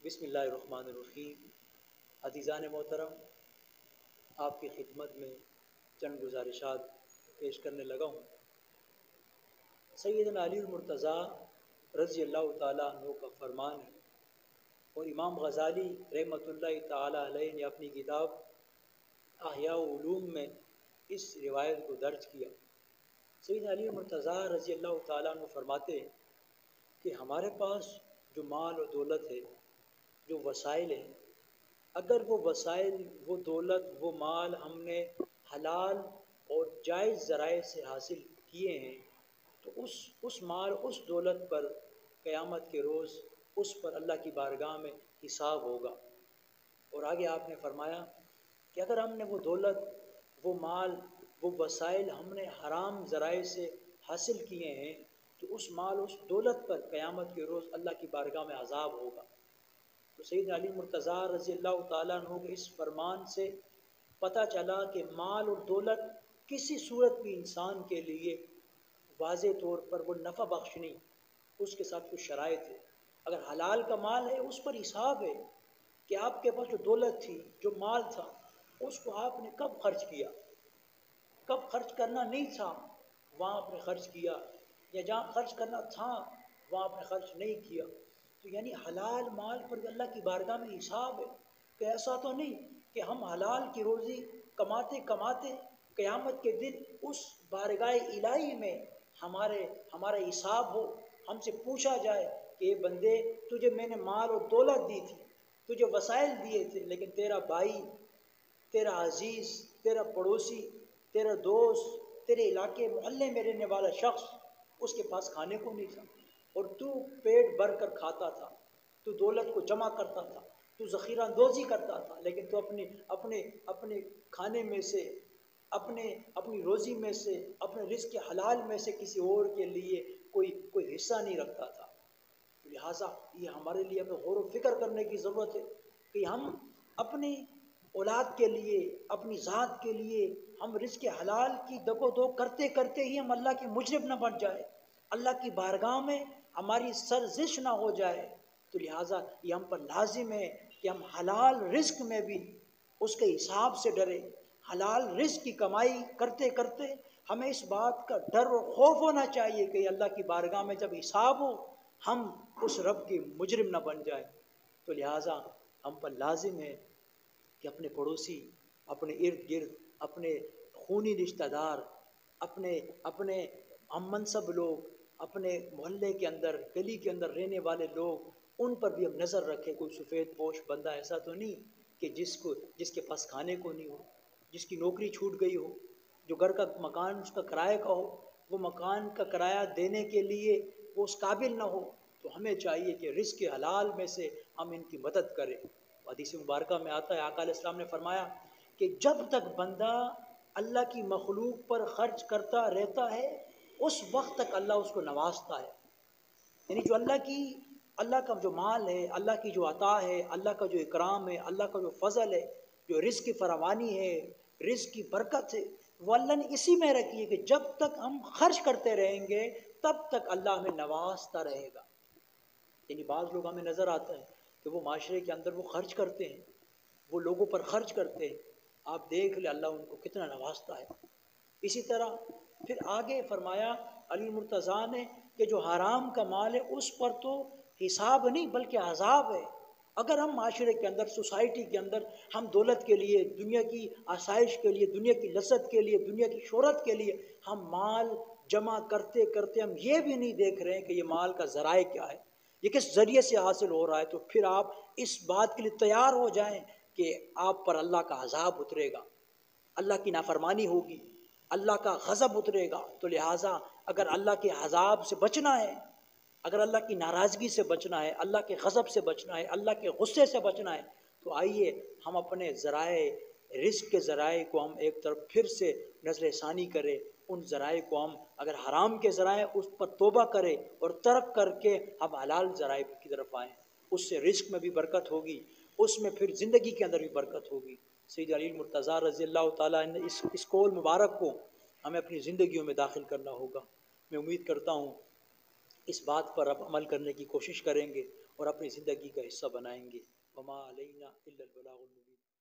بسم اللہ الرحمن الرحیم۔ عزیزان محترم، آپ کی خدمت میں چند گزارشات پیش کرنے لگا ہوں۔ سیدنا علی المرتضیٰ رضی اللہ تعالیٰ عنہ کا فرمان ہے اور امام غزالی رحمۃ اللہ تعالیٰ علیہ نے اپنی کتاب احیاء علوم میں اس روایت کو درج کیا۔ سیدنا علی المرتضیٰ رضی اللہ تعالیٰ عنہ فرماتے ہیں کہ ہمارے پاس جو مال و دولت ہے، جو وسائل ہیں، اگر وہ وسائل، وہ دولت، وہ مال ہم نے حلال اور جائز ذرائع سے حاصل کیے ہیں تو اس مال، اس دولت پر قیامت کے روز اس پر اللہ کی بارگاہ میں حساب ہوگا۔ اور آگے آپ نے فرمایا کہ اگر ہم نے وہ دولت، وہ مال، وہ وسائل ہم نے حرام ذرائع سے حاصل کیے ہیں تو اس مال، اس دولت پر قیامت کے روز اللہ کی بارگاہ میں عذاب ہوگا۔ تو سیدنا علی مرتضیٰ رضی اللہ تعالیٰ عنہ کے اس فرمان سے پتہ چلا کہ مال اور دولت کسی صورت بھی انسان کے لیے واضح طور پر وہ نفع بخش نہیں، اس کے ساتھ کچھ شرائط ہے۔ اگر حلال کا مال ہے اس پر حساب ہے کہ آپ کے پاس جو دولت تھی، جو مال تھا، اس کو آپ نے کب خرچ کیا، کب خرچ کرنا نہیں تھا وہاں آپ نے خرچ کیا، یا جہاں خرچ کرنا تھا وہاں آپ نے خرچ نہیں کیا۔ تو یعنی حلال مال پر اللہ کی بارگاہ میں حساب ہے کہ ایسا تو نہیں کہ ہم حلال کی روزی کماتے کماتے قیامت کے دن اس بارگاہ الہی میں ہمارا حساب ہو، ہم سے پوچھا جائے کہ یہ بندے، تجھے میں نے مال اور دولت دی تھی، تجھے وسائل دیے تھے، لیکن تیرا بھائی، تیرا عزیز، تیرا پڑوسی، تیرا دوست، تیرے علاقے محلے میں رہنے والا شخص، اس کے پاس کھانے کو نہیں تھا اور تو پیٹ بھر کر کھاتا تھا، تو دولت کو جمع کرتا تھا، تو ذخیرہ اندوزی کرتا تھا، لیکن تو اپنے کھانے میں سے، اپنی روزی میں سے، اپنے رزق حلال میں سے کسی اور کے لیے کوئی حصہ نہیں رکھتا تھا۔ لہٰذا یہ ہمارے لیے ہمیں غور و فکر کرنے کی ضرورت ہے کہ ہم اپنی اولاد کے لیے، اپنی ذات کے لیے ہم رزق حلال کی دگ و دو کرتے کرتے ہی ہم اللہ کے مجرم نہ بن جائے، اللہ کی بارگاہ میں ہماری سرزش نہ ہو جائے۔ تو لہٰذا یہ ہم پر لازم ہے کہ ہم حلال رزق میں بھی اس کے حساب سے ڈرے۔ حلال رزق کی کمائی کرتے کرتے ہمیں اس بات کا ڈر و خوف ہونا چاہیے کہ اللہ کی بارگاہ میں جب حساب ہو ہم اس رب کے مجرم نہ بن جائیں۔ تو لہٰذا ہم پر لازم ہے کہ اپنے پڑوسی، اپنے ارد گرد، اپنے خونی رشتہ دار، اپنے ہم منصب لوگ، اپنے محلے کے اندر، گلی کے اندر رہنے والے لوگ، ان پر بھی ہم نظر رکھیں۔ کوئی سفید پوش بندہ ایسا تو نہیں کہ جس کے پاس کھانے کو نہیں ہو، جس کی نوکری چھوٹ گئی ہو، جو گھر کا مکان اس کا کرائے کا ہو، وہ مکان کا کرایہ دینے کے لیے وہ اس قابل نہ ہو۔ تو ہمیں چاہیے کہ رزق حلال میں سے ہم ان کی مدد کریں۔ حدیث مبارکہ میں آتا ہے، آقا علیہ السلام نے فرمایا کہ جب تک بندہ اللہ کی مخلوق پر خرچ کرتا رہتا ہے اس وقت تک اللہ اس کو نوازتا ہے۔ یعنی جو اللہ کا جو مال ہے، اللہ کی جو عطا ہے، اللہ کا جو اکرام ہے، اللہ کا جو فضل ہے، جو رزق کی فراوانی ہے، رزق کی برکت ہے، وہ اللہ نے اسی میں رکھی ہے کہ جب تک ہم خرچ کرتے رہیں گے تب تک اللہ ہمیں نوازتا رہے گا۔ یعنی بعض لوگ ہمیں نظر آتا ہے کہ وہ معاشرے کے اندر وہ خرچ کرتے ہیں، وہ لوگوں پر خرچ کرتے ہیں، آپ دیکھ لیں اللہ ان کو کتنا نوازتا ہے۔ اسی طرح پھر آگے فرمایا علی مرتضیٰ نے کہ جو حرام کا مال ہے اس پر تو حساب نہیں بلکہ عذاب ہے۔ اگر ہم معاشرے کے اندر، سوسائٹی کے اندر ہم دولت کے لیے، دنیا کی آسائش کے لیے، دنیا کی لذت کے لیے، دنیا کی شہرت کے لیے ہم مال جمع کرتے کرتے ہم یہ بھی نہیں دیکھ رہے ہیں کہ یہ مال کا ذرائع کیا ہے، یہ کس ذریعے سے حاصل ہو رہا ہے، تو پھر آپ اس بات کے لیے تیار ہو جائیں کہ آپ پر اللہ کا عذاب اترے گا، اللہ کی نافرمانی ہوگی، اللہ کا غضب اترے گا۔ تو لہٰذا اگر اللہ کے عذاب سے بچنا ہے، اگر اللہ کی ناراضگی سے بچنا ہے، اللہ کے غضب سے بچنا ہے، اللہ کے غصے سے بچنا ہے، تو آئیے ہم اپنے ذرائع، رزق کے ذرائع کو ہم ایک طرف پھر سے نظر ثانی کریں۔ ان ذرائع کو ہم اگر حرام کے ذرائع اس پر توبہ کریں اور ترک کر کے ہم حلال ذرائع کی طرف آئیں، اس سے رزق میں بھی برکت ہوگی، اس میں پھر زندگی کے اندر بھی برکت ہوگی۔ سید علی المرتضیٰ رضی اللہ تعالیٰ نے اس قول مبارک کو ہمیں اپنی زندگیوں میں داخل کرنا ہوگا۔ میں امید کرتا ہوں اس بات پر اب عمل کرنے کی کوشش کریں گے اور اپنی زندگی کا حصہ بنائیں گے۔ وما علینا الا البلاغ المبین۔